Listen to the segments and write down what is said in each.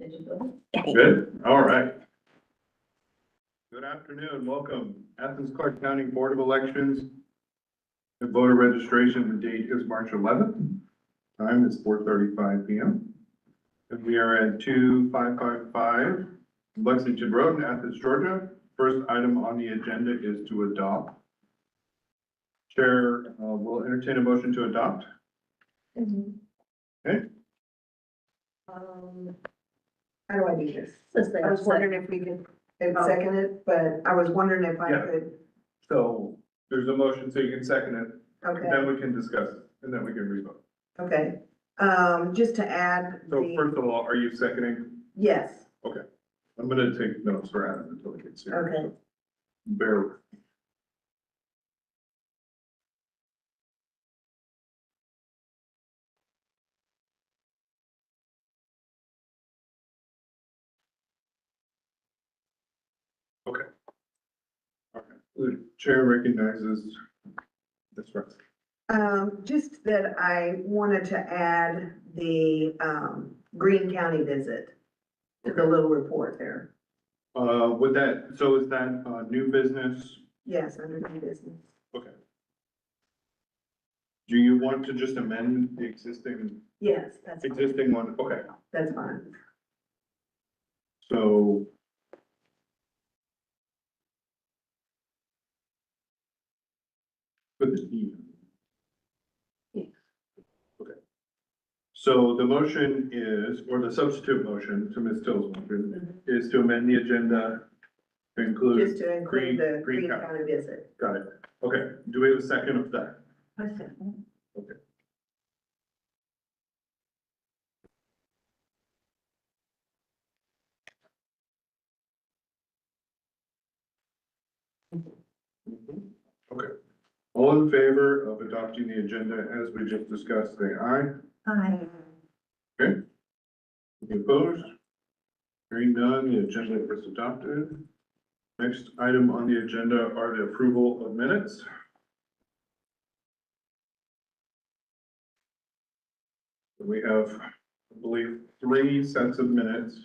Good, all right. Good afternoon, welcome. Athens-Clarke County Board of Elections. The voter registration, the date is March 11th. Time is 4:35 p.m. And we are at 2555 Lexington Road in Athens, Georgia. First item on the agenda is to adopt. Chair will entertain a motion to adopt. Okay. How do I do this? I was wondering if we could second it, but I was wondering if I Yeah. could, So there's a motion, so you can second it, okay, then we can discuss it, and then we can revote. okay. Just to add So the, first of all, are you seconding? yes, I'm gonna take notes for Adam until he gets here. okay. Bear with me. Okay. Okay, the chair recognizes this right. Just that I wanted to add the, Greene County visit to the little report there. Would that, so is that, new business? Yes, under new business. Okay. Do you want to just amend the existing Yes, that's fine. one? Okay, That's fine. so. Put the E. Yeah. Okay. So the motion is, or the substitute motion to Ms. Till's motion is to amend the agenda to include. Just to include the Greene Greene County. County visit. Got it. Okay, do we have a second of that? Okay. Okay. All in favor of adopting the agenda as we just discussed, say aye. Aye. Okay. Any opposed? Hearing none, the agenda is adopted. Next item on the agenda are the approval of minutes. We have, I believe, 3 sets of minutes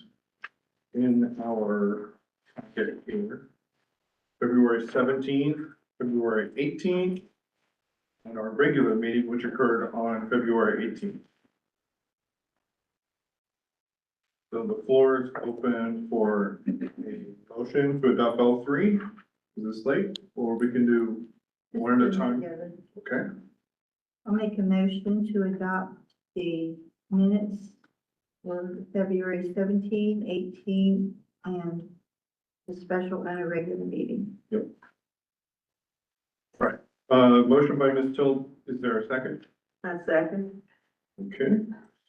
in our packet here. February 17th, February 18th, and our regular meeting, which occurred on February 18th. So the floor is open for a motion to adopt all 3. Is this late, or we can do one at a time? Okay, I'll make a motion to adopt the minutes for February 17, 18, and the special and a regular meeting. motion by Ms. Till, is there a second? A second. Okay,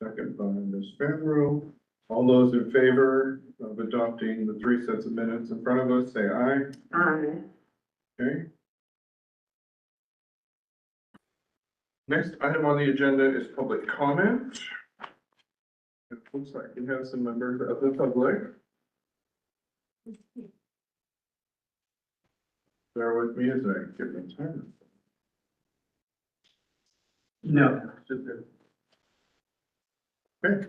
second by Ms. Fambro. All those in favor of adopting the 3 sets of minutes in front of us, say aye. Aye. Okay. Next item on the agenda is public comment. It looks like we have some members of the public. Bear with me as I get my time. No. Okay,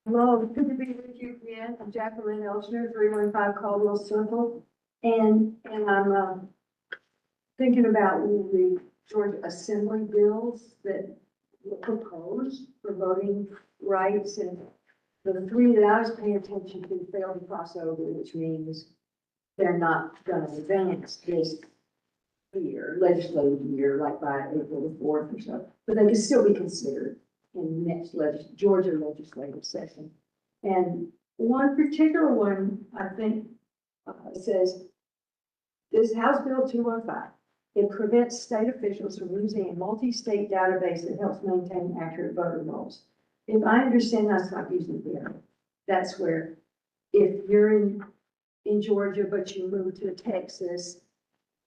Hello, good to be with you again. I'm Jacqueline Elshner, 315 Caldwell Circle. And I'm thinking about the Georgia Assembly bills that were proposed for voting rights. And the 3 that I was paying attention to failed to cross over, which means they're not going to advance this year, legislative year, like by April the 4th or so. But they can still be considered in the next Georgia legislative session. And one particular one, I think, says, this House Bill 215, it prevents state officials from using a multi-state database that helps maintain accurate voter rolls. If I understand, that's not using there. That's where if you're in Georgia, but you move to Texas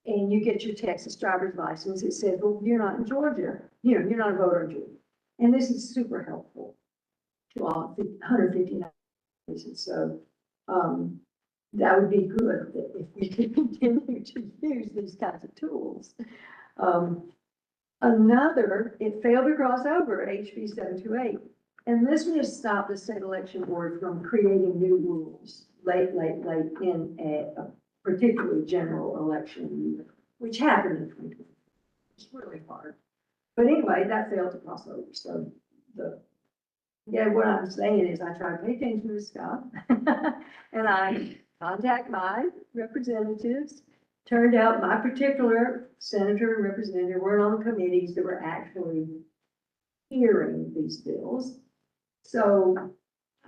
and you get your Texas driver's license, it says, well, you're not in Georgia. You're not a voter in Georgia. And this is super helpful to all 159 places. So that would be good if we could continue to use these kinds of tools. Another, it failed to cross over at HB 728. And this would stop the state election board from creating new rules late in a particularly general election year, which happened in 2020. It's really hard. But anyway, that failed to cross over, so what I'm saying is I try to pay attention to this stuff. And I contact my representatives. Turned out my particular senator and representative weren't on the committees that were actually hearing these bills. So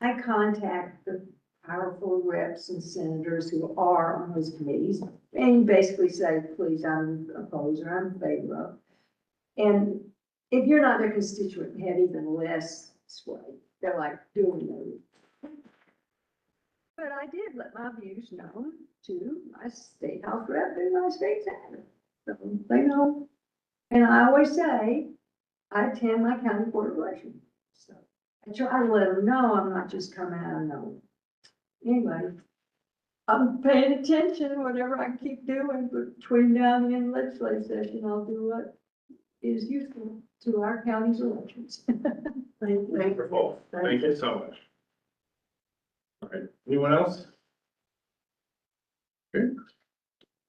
I contact the powerful reps and senators who are on those committees and basically say, please, I'm opposed or I'm in favor of. And if you're not their constituent, they have even less sway. They're like doing those. But I did let my views known to my state house rep and my state senator. So they know. And I always say, I attend my county board of elections. So I try to let them know I'm not just coming out of nowhere. Anyway, I'm paying attention, whatever I keep doing between now and the end of legislative session, I'll do what is useful to our county's elections. Wonderful. Thank you so much. All right, anyone else? Okay,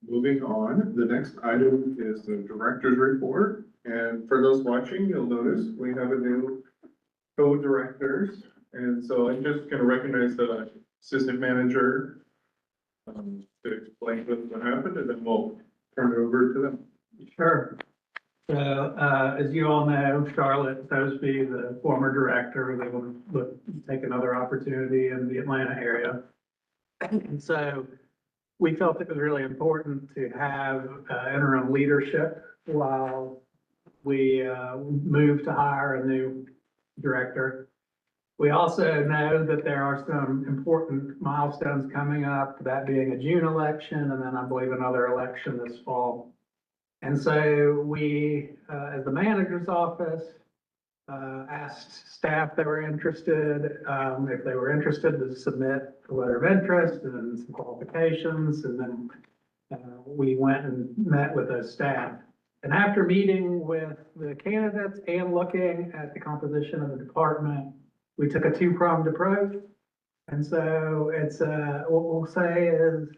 moving on, the next item is the director's report. And for those watching, you'll notice we have a new co-directors. And so I'm just gonna recognize the assistant manager to explain what happened, and then we'll turn it over to them. Sure. So, as you all know, Charlotte Sosby, the former director, they will take another opportunity in the Atlanta area. And so we felt it was really important to have interim leadership while we move to hire a new director. We also know that there are some important milestones coming up, that being a June election, and then I believe another election this fall. And so we, as the manager's office, asked staff that were interested, if they were interested to submit a letter of interest and some qualifications. And then we went and met with those staff. And after meeting with the candidates and looking at the composition of the department, we took a two-pronged approach. And so it's, what we'll say is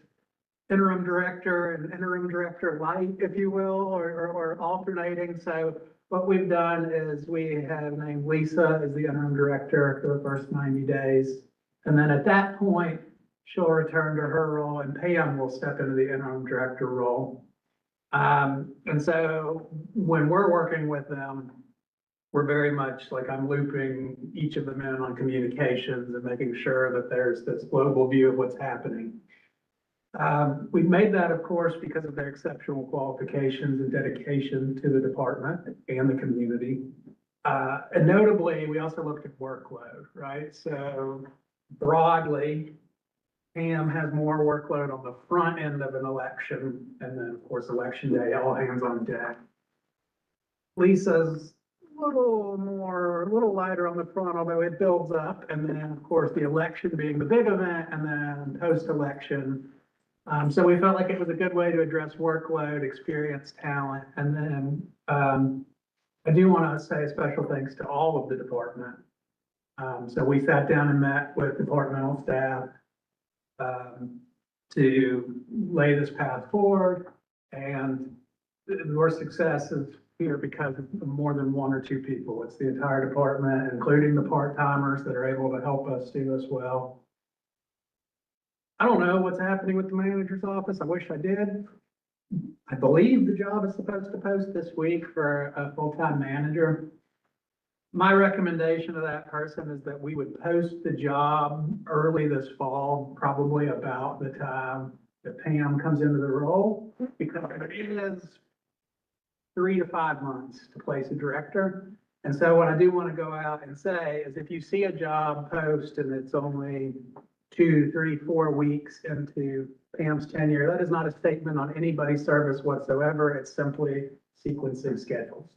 interim director and interim director light, if you will, or alternating. So what we've done is we have named Lisa as the interim director for the first 90 days. And then at that point, she'll return to her role and Pam will step into the interim director role. And so when we're working with them, we're very much like I'm looping each of them in on communications and making sure that there's this global view of what's happening. We've made that, of course, because of their exceptional qualifications and dedication to the department and the community. And notably, we also looked at workload, right? So broadly, Pam has more workload on the front end of an election. And then, of course, election day, all hands on deck. Lisa's a little lighter on the front, although it builds up. And then, of course, the election being the big event and then post-election. So we felt like it was a good way to address workload, experience, talent. And then I do want to say a special thanks to all of the department. So we sat down and met with departmental staff to lay this path forward. And your success is here because of more than one or two people. It's the entire department, including the part-timers that are able to help us do this well. I don't know what's happening with the manager's office. I wish I did. I believe the job is supposed to post this week for a full-time manager. My recommendation to that person is that we would post the job early this fall, probably about the time that Pam comes into the role, because it is 3 to 5 months to place a director. And so what I do want to go out and say is if you see a job post and it's only 2, 3, 4 weeks into Pam's tenure, that is not a statement on anybody's service whatsoever. It's simply sequencing schedules.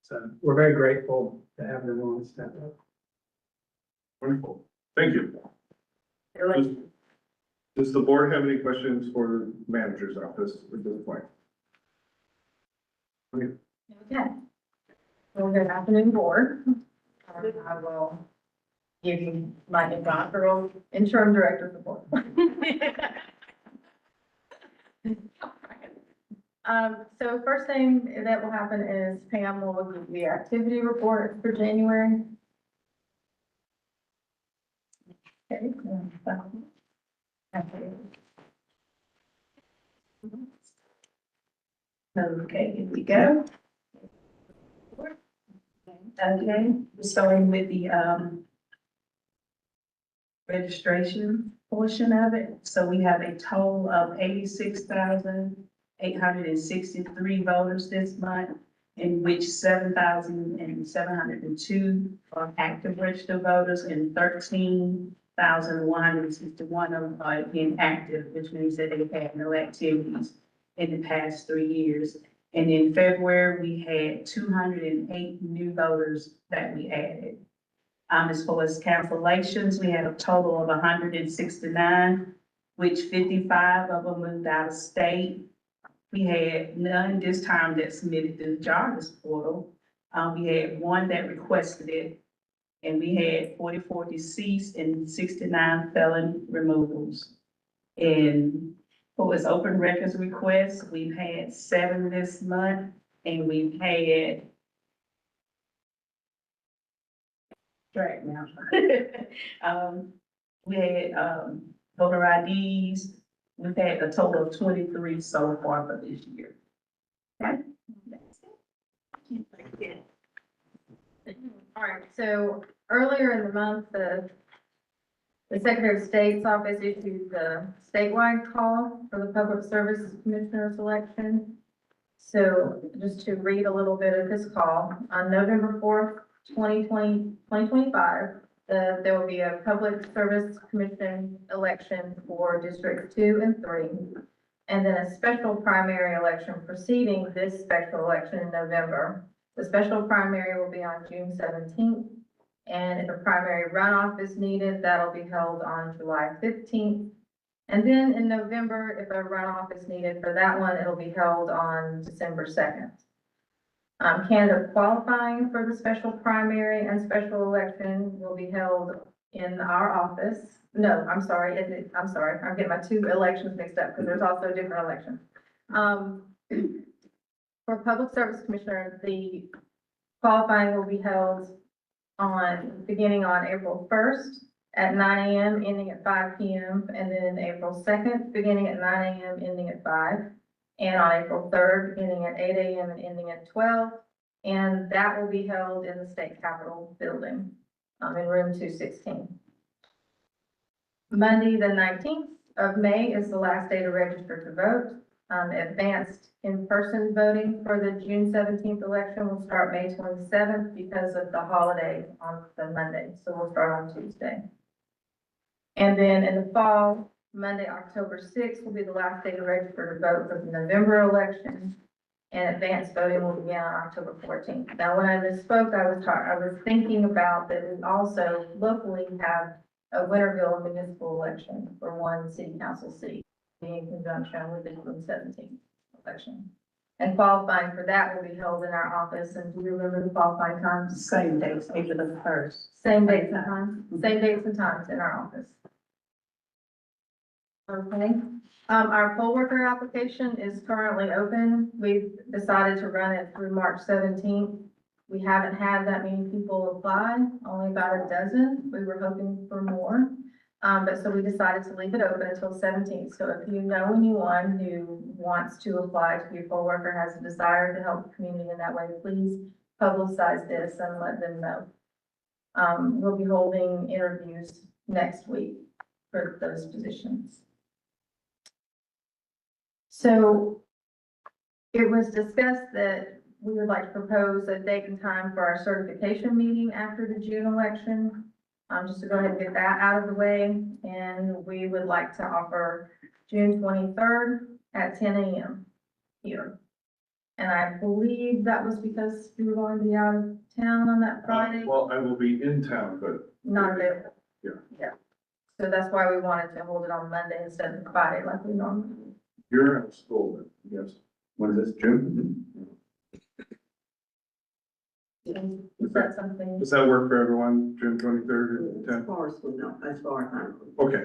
So we're very grateful to have them on step up. Wonderful. Thank you. Does the board have any questions for the manager's office at this point? Okay. Okay. Well, good afternoon, board. I will give you my inaugural interim director report. So first thing that will happen is Pam will give the activity report for January. Okay. Okay, here we go. Okay, starting with the, registration portion of it. So we have a total of 86,863 voters this month, in which 7,702 are active registered voters and 13,161 of them are inactive, which means that they've had no activities in the past 3 years. And in February, we had 208 new voters that we added. As far as cancellations, we had a total of 169, which 55 of them moved out of state. We had none this time that submitted to the Jarvis portal. We had one that requested it, and we had 44 deceased and 69 felon removals. And for its open records requests, we've had 7 this month, and we've had track now. We had, voter IDs, we've had a total of 23 so far for this year. Okay? That's it. All right, so earlier in the month, the Secretary of State's office issued the statewide call for the Public Service Commissioner's election. So just to read a little bit of this call, on November 4th, 2025, there will be a Public Service Commission election for District 2 and 3, and then a special primary election preceding this special election in November. The special primary will be on June 17th, and if a primary runoff is needed, that'll be held on July 15th. And then in November, if a runoff is needed for that one, it'll be held on December 2nd. Candidates qualifying for the special primary and special election will be held in our office. No, I'm sorry, I'm getting my 2 elections mixed up because there's also a different election. For Public Service Commissioner, the qualifying will be held beginning on April 1st at 9 a.m., ending at 5 p.m., and then April 2nd, beginning at 9 a.m., ending at 5. And on April 3rd, beginning at 8 a.m. and ending at 12. And that will be held in the State Capitol building, in room 216. Monday, the 19th of May is the last day to register to vote. Advanced in-person voting for the June 17th election will start May 27th because of the holiday on the Monday. So we'll start on Tuesday. And then in the fall, Monday, October 6th will be the last day to register to vote for the November election, and advanced voting will begin on October 14th. Now, when I misspoke, I was thinking about that we also locally have a Winterville municipal election for 1 city council seat in conjunction with the June 17th election. And qualifying for that will be held in our office. And do you remember the qualifying times? Same dates, April the 1st. Same dates and times, same dates and times in our office. Okay, our poll worker application is currently open. We've decided to run it through March 17th. We haven't had that many people apply, only about a dozen. We were hoping for more. But so we decided to leave it open until 17th. So if you know anyone who wants to apply to be a poll worker, has a desire to help the community in that way, please publicize this and let them know. We'll be holding interviews next week for those positions. So it was discussed that we would like to propose a date and time for our certification meeting after the June election. Just to go ahead and get that out of the way. And we would like to offer June 23rd at 10 a.m. here. And I believe that was because we were going to be out of town on that Friday. Well, I will be in town, but. Not available. Yeah. Yeah. So that's why we wanted to hold it on Monday instead of Friday like we normally do. You're at school, then, yes. When is this, June? Is that something? Does that work for everyone, June 23rd at As 10? far as we know, as far as I know. Okay,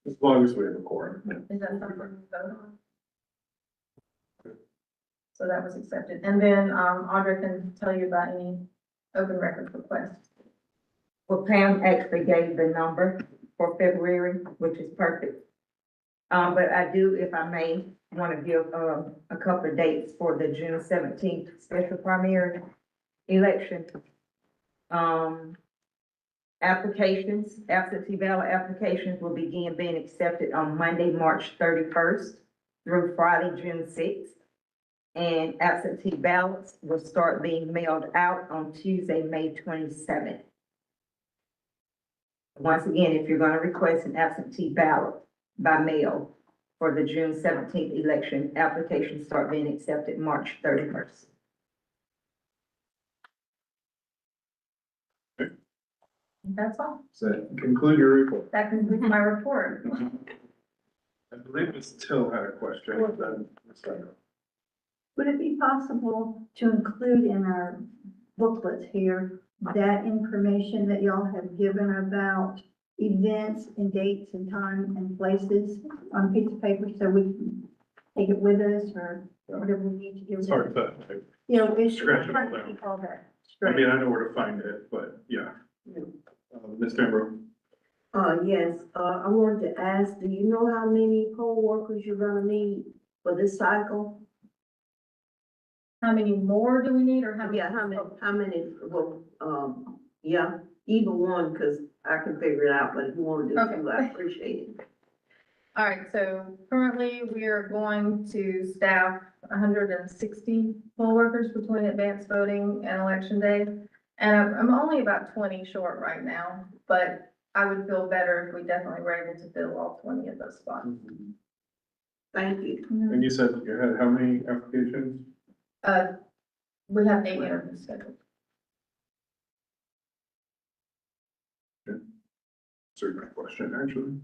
as long as we have a quorum. Is that something to vote on? So that was accepted. And then, Audra can tell you about any open records requests. Well, Pam actually gave the number for February, which is perfect. But I do, if I may, want to give, a couple of dates for the June 17th special primary election. Applications, absentee ballot applications will begin being accepted on Monday, March 31st through Friday, June 6th. And absentee ballots will start being mailed out on Tuesday, May 27th. Once again, if you're gonna request an absentee ballot by mail for the June 17th election, applications start being accepted March 31st. That's all. Does that conclude your report? That concludes my report. I believe Ms. Till had a question, then Ms. Snyder. Would it be possible to include in our booklets here that information that y'all have given about events and dates and time and places on a piece of paper so we can take it with us or whatever we need to do? It's hard to, You know, it's Scratch it hard all to down. keep all that I straight. mean, I know where to find it, but yeah. Ms. Pembroke? Yes, I wanted to ask, do you know how many poll workers you're gonna need for this cycle? How many more do we need or how many? Yeah, how many, well, yeah, either one, cause I can figure it out, but if you wanna do two, Okay. I appreciate it. All right, so currently we are going to staff 160 poll workers between advanced voting and election day. And I'm only about 20 short right now, but I would feel better if we definitely were able to fill all 20 of those spots. Thank you. And you said you had how many applications? We have 8 interviews scheduled. Answered my question, actually.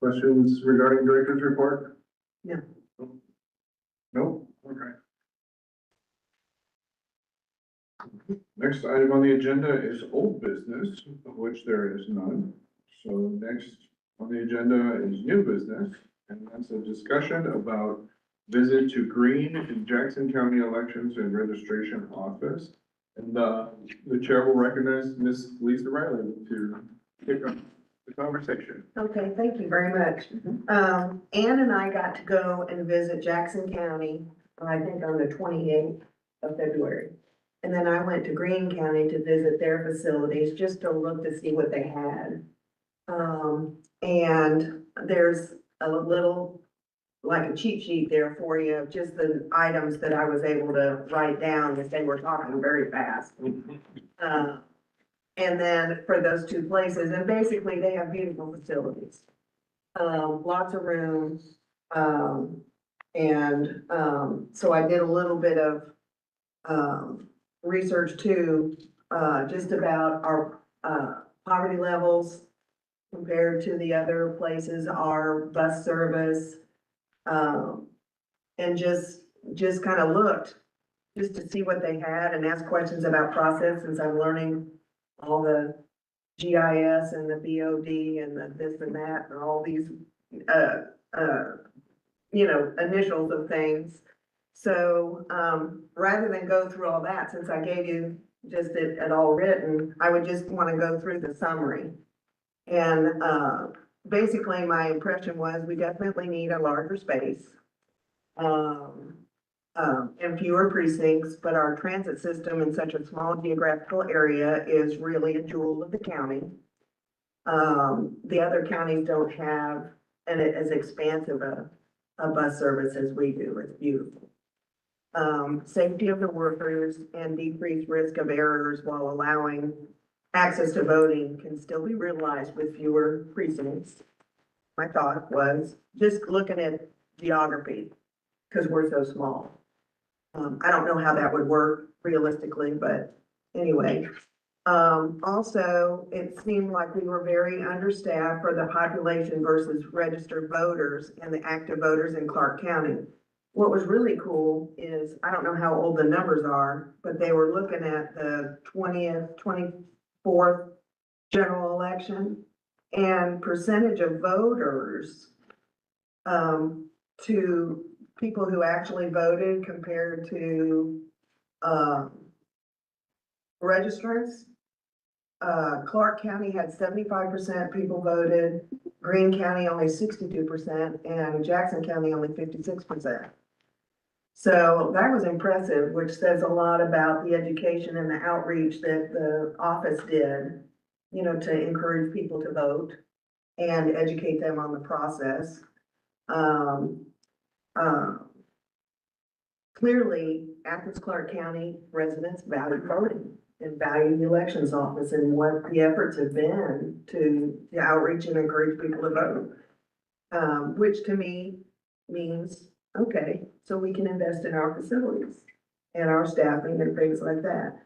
Questions regarding director's report? No. No? Okay. Next item on the agenda is old business, of which there is none. So next on the agenda is new business, and that's a discussion about visit to Green in Jackson County Elections and Registration Office. And, the chair will recognize Ms. Lisa Riley to kick off the conversation. Okay, thank you very much. Ann and I got to go and visit Jackson County, I think on the 28th of February. And then I went to Greene County to visit their facilities, just to look to see what they had. And there's a little, like a cheat sheet there for you, of just the items that I was able to write down, as they were talking very fast. And then for those two places, and basically they have beautiful facilities. Lots of rooms, so I did a little bit of, research too, just about our, poverty levels compared to the other places, our bus service. And just kind of looked, just to see what they had and ask questions about process, since I'm learning all the GIS and the BOD and the this and that, and all these, initials of things. So, rather than go through all that, since I gave you just it all written, I would just want to go through the summary. And, basically my impression was we definitely need a larger space. And fewer precincts, but our transit system in such a small geographical area is really a jewel of the county. The other counties don't have as expansive a bus service as we do. It's beautiful. Safety of the workers and decreased risk of errors while allowing access to voting can still be realized with fewer precincts. My thought was just looking at geography, because we're so small. I don't know how that would work realistically, but anyway. Also, it seemed like we were very understaffed for the population versus registered voters and the active voters in Clarke County. what was really cool is, I don't know how old the numbers are, but they were looking at the 20th, 24th general election and percentage of voters to people who actually voted compared to registrants. Clarke County had 75% people voted, Greene County only 62%, and Jackson County only 56%. So that was impressive, which says a lot about the education and the outreach that the office did, you know, to encourage people to vote and educate them on the process. Clearly, Athens-Clarke County residents value voting and value the elections office and what the efforts have been to outreach and encourage people to vote. Which to me means, okay, so we can invest in our facilities and our staffing and things like that.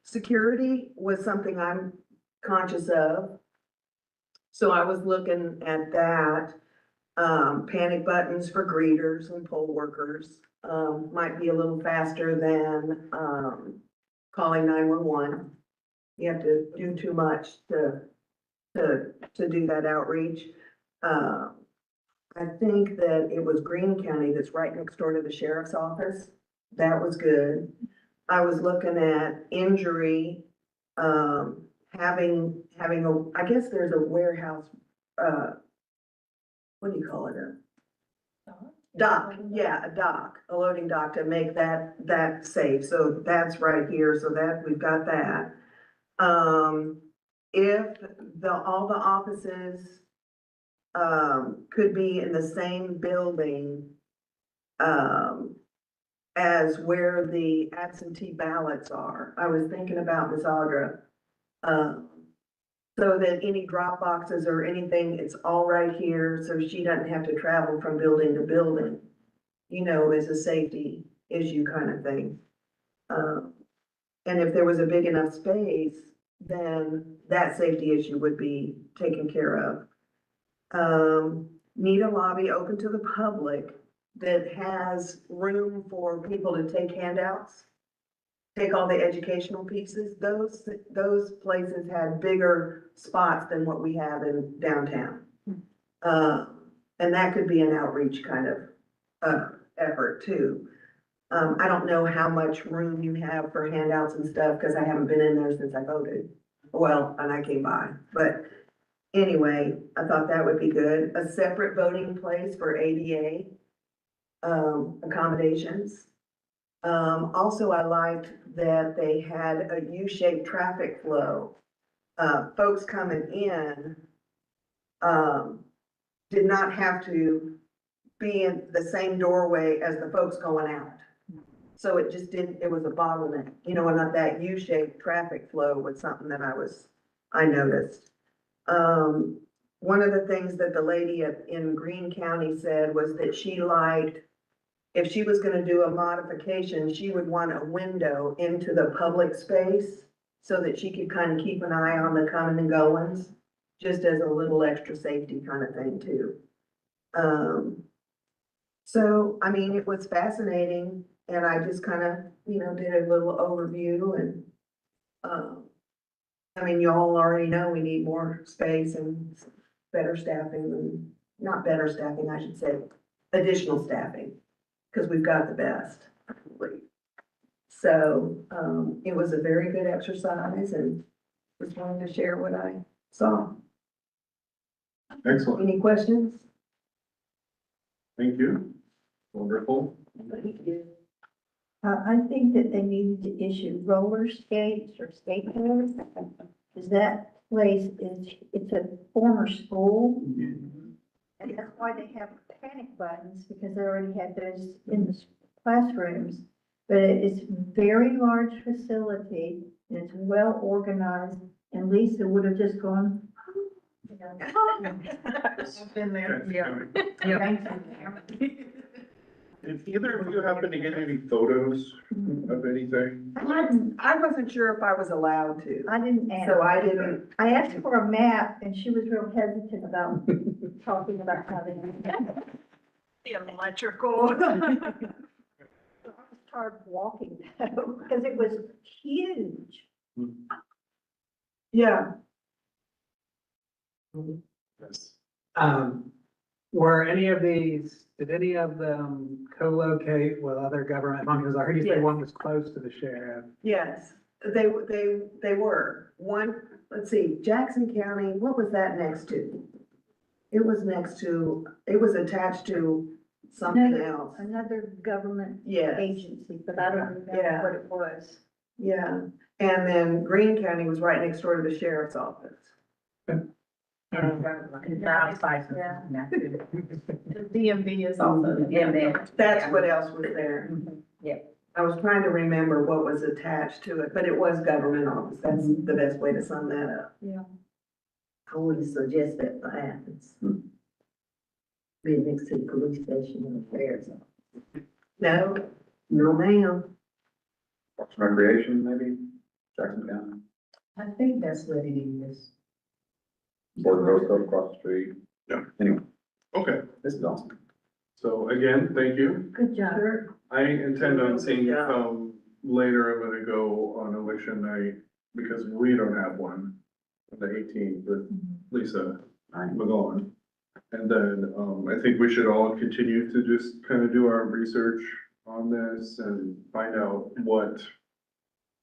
Security was something I'm conscious of. So I was looking at that. Panic buttons for greeters and poll workers, might be a little faster than, calling 911. You have to do too much to do that outreach. I think that it was Greene County that's right next door to the sheriff's office. That was good. I was looking at injury, having I guess there's a warehouse, what do you call it? A dock, yeah, a dock, a loading dock to make that safe. So that's right here. So that, we've got that. If all the offices, could be in the same building, as where the absentee ballots are. I was thinking about Ms. Audra. So that any drop boxes or anything, it's all right here, so she doesn't have to travel from building to building, you know, as a safety issue kind of thing. And if there was a big enough space, then that safety issue would be taken care of. Need a lobby open to the public that has room for people to take handouts, take all the educational pieces. Those places had bigger spots than what we have in downtown. And that could be an outreach kind of effort too. I don't know how much room you have for handouts and stuff, because I haven't been in there since I voted. Well, and I came by, but anyway, I thought that would be good. A separate voting place for ADA accommodations. Also, I liked that they had a U-shaped traffic flow. Folks coming in, did not have to be in the same doorway as the folks going out. So it just didn't, it was a bottleneck, you know, and that U-shaped traffic flow was something that I noticed. One of the things that the lady in Greene County said was that she liked, if she was gonna do a modification, she would want a window into the public space so that she could kind of keep an eye on the coming and goings, just as a little extra safety kind of thing too. So, I mean, it was fascinating, and I just kind of, you know, did a little overview, and, I mean, you all already know we need more space and better staffing, and not better staffing, I should say, additional staffing, because we've got the best. So, it was a very good exercise, and just wanted to share what I saw. Excellent. Any questions? Thank you. Wonderful. I think that they needed to issue roller skates or skateboards. Because that place it's a former school. And that's why they have panic buttons, because they already had those in the classrooms. But it's a very large facility, and it's well organized, and Lisa would have just gone. You know. I've been there. Okay. Did either of you happen to get any photos of anything? I wasn't sure if I was allowed to, I didn't ask. so I didn't. I asked for a map, and she was real hesitant about talking about how they. The electrical. Started walking though, because it was huge. Yeah, Yes. Were any of these, did any of them co-locate with other government functions? I heard you say Yes. one was close to the sheriff. yes, they were. One, let's see, Jackson County, what was that next to? It was attached to something else. Another government Yes, agency, but I don't Yeah. remember what it was. yeah. And then Greene County was right next door to the sheriff's office. Yeah. The DMV is also. That's what else was there. Yeah. I was trying to remember what was attached to it, but it was government office. That's the best way to sum that up. I would suggest that for Athens. Be next to the police station and affairs. No, No, ma'am. Parks and Recreation, maybe, Jackson County, I think that's what it is. Board of Girls Club across the street. Yeah. Anyway, Okay, this is awesome. so again, thank you. Good job. I intend on seeing Yeah. later. I'm gonna go on election night because we don't have one on the 18th with Lisa McGowan. And then, I think we should all continue to just kind of do our research on this and find out what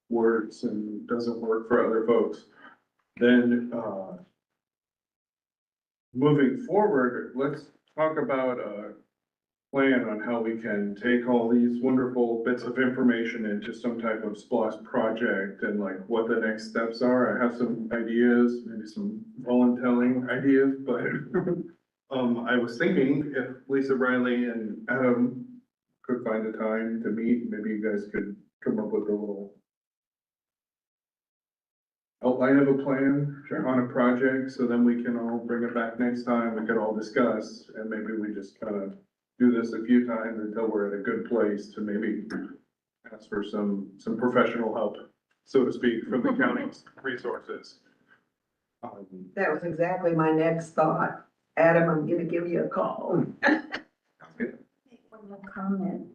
works and doesn't work for other folks. Then, moving forward, let's talk about a plan on how we can take all these wonderful bits of information into some type of SPOS project and like what the next steps are. I have some ideas, maybe some volunteering ideas, but I was thinking if Lisa Riley and Adam could find a time to meet, maybe you guys could come up with a little outline of a plan on a project, so then we can all bring it back next time, we could all discuss, and maybe we just kind of do this a few times until we're at a good place to maybe ask for some professional help, so to speak, from the county's resources. that was exactly my next thought. Adam, I'm gonna give you a call. One more comment,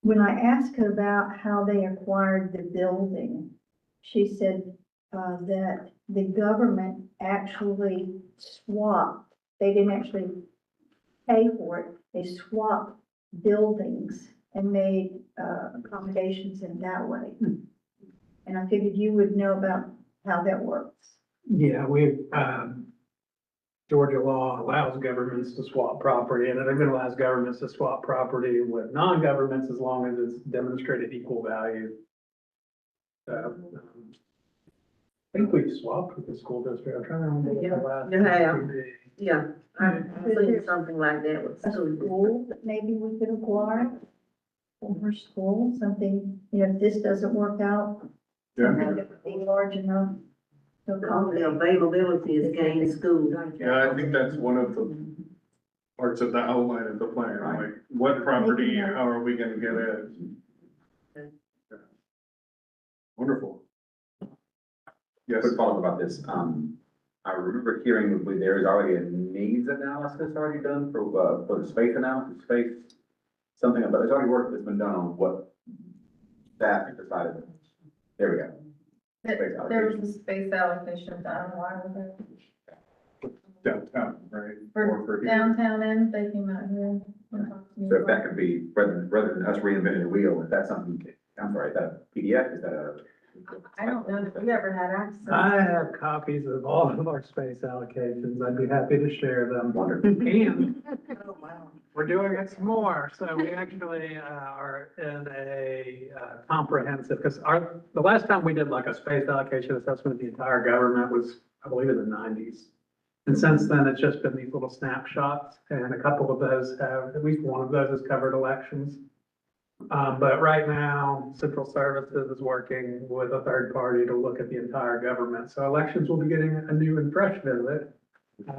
when I asked her about how they acquired the building, she said, that the government actually swapped, they didn't actually pay for it, they swapped buildings and made, accommodations in that way. And I figured you would know about how that works. Yeah, Georgia law allows governments to swap property, and it even allows governments to swap property with non-governments as long as it's demonstrated equal value. I think we've swapped with the school district. I'm trying to remember what the last. You have. would be. Yeah, I've seen something like that with A school. school that maybe we could acquire, or school, something, if this doesn't work out, Yeah, something that would be large enough to The accommodate. availability is gained school. yeah, I think that's one of the parts of the outline of the plan, like what property, how are we gonna get it? Wonderful. Yes, Quick follow-up about this, I remember hearing that there is already a needs analysis already done for the space analysis, something about, there's already work that's been done on what staff has decided. There we go. Space There was allocation. a space allocation done a while ago. downtown, right? For Or for here. downtown and they came out here. and talked to me So if about that could be, rather than us reinventing the wheel, if that's something, I'm sorry, is that a PDF, is that a? I don't know if we ever had access. I have copies of all of our space allocations. I'd be happy to share them. Wonderful. And Oh, wow. we're doing it some more. So we actually are in a comprehensive, because the last time we did like a space allocation assessment of the entire government was, I believe, in the 90s. And since then, it's just been these little snapshots, and a couple of those have, at least one of those has covered elections. But right now, Central Services is working with a third party to look at the entire government. So elections will be getting a new and fresh visit.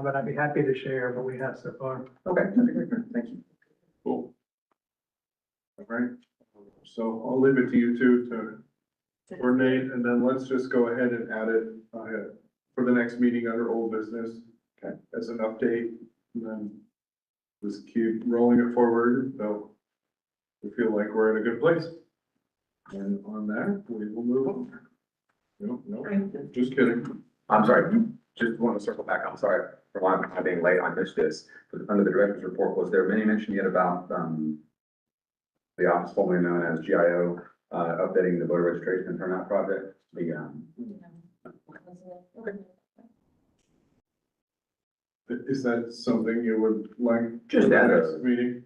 But I'd be happy to share what we have so far. Okay, that'd be great, thank you. Cool. All right, so I'll leave it to you two to coordinate, and then let's just go ahead and add it for the next meeting under old business. Okay. As an update, and then just keep rolling it forward, so we feel like we're in a good place. And on that, we will move on. No, just kidding. I'm sorry, just want to circle back, I'm sorry for why I'm being late, I missed this. But under the director's report, was there any mention yet about, the office formerly known as GIO, updating the voter registration and turnout project? Is that something you would like? Just for the at a- next meeting?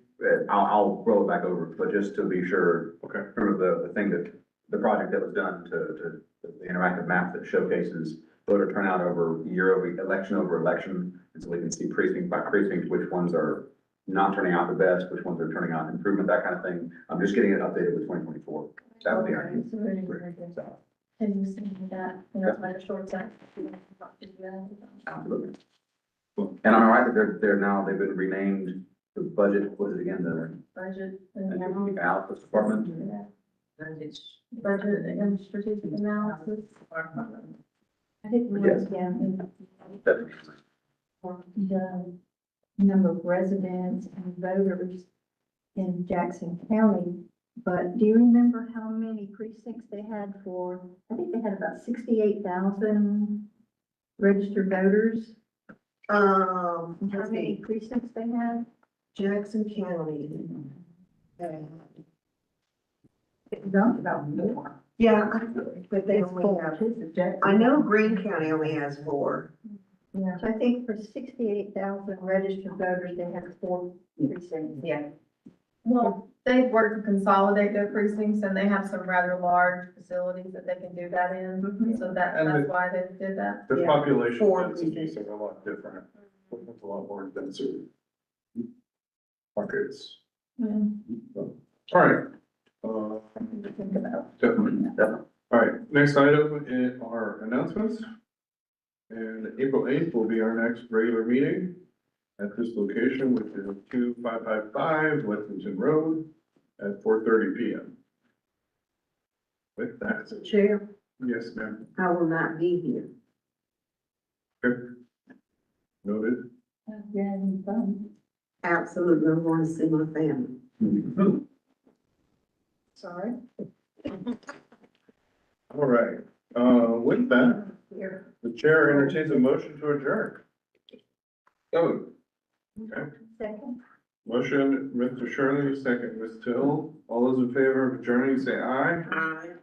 I'll roll it back over, but just to be sure, Okay. remember the thing that, the project that was done to the interactive map that showcases voter turnout over election over election, and so we can see precinct by precinct, which ones are not turning out the best, which ones are turning out improvement, that kind of thing. I'm just getting it updated with 2024. That would be our. Can you send me that, like a short text? Absolutely. And I'm right that they've been renamed, the budget, what is it again, the Budget analysis department? Budget and strategic analysis. I think we Yes. went down Definitely. the number of residents and voters in Jackson County. But do you remember how many precincts they had for, I think they had about 68,000 registered voters. How How many many precincts they had? Jackson County? About more. Yeah, but they It's only full. have, Jackson. I know Greene County only has 4. Yeah, so I think for 68,000 registered voters, they had 4 precincts. Yeah. Well, they've worked to consolidate their precincts and they have some rather large facilities that they can do that in. So And that's why they did that. The Yeah, population 4 densities are a lot different. It's a lot more denser. Markets. All right. Think about. Definitely. Definitely. All right, next item in our announcements. And April 8th will be our next regular meeting at this location, which is 2555 Lexington Road at 4:30 PM. With that, Mr. Chair, yes, ma'am. I will not be here. Okay. Noted. You're having fun. Absolutely, I'm going to see my family. Sorry. All right, with that, Here. the chair entertains a motion to adjourn. Oh, Okay, Second. motion, Mr. Shirley, second, Ms. Till. All those in favor of adjourning, say aye. Aye.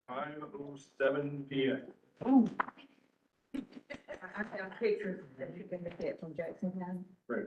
5:07 PM. I found pictures that you can look at from Jackson County. Right.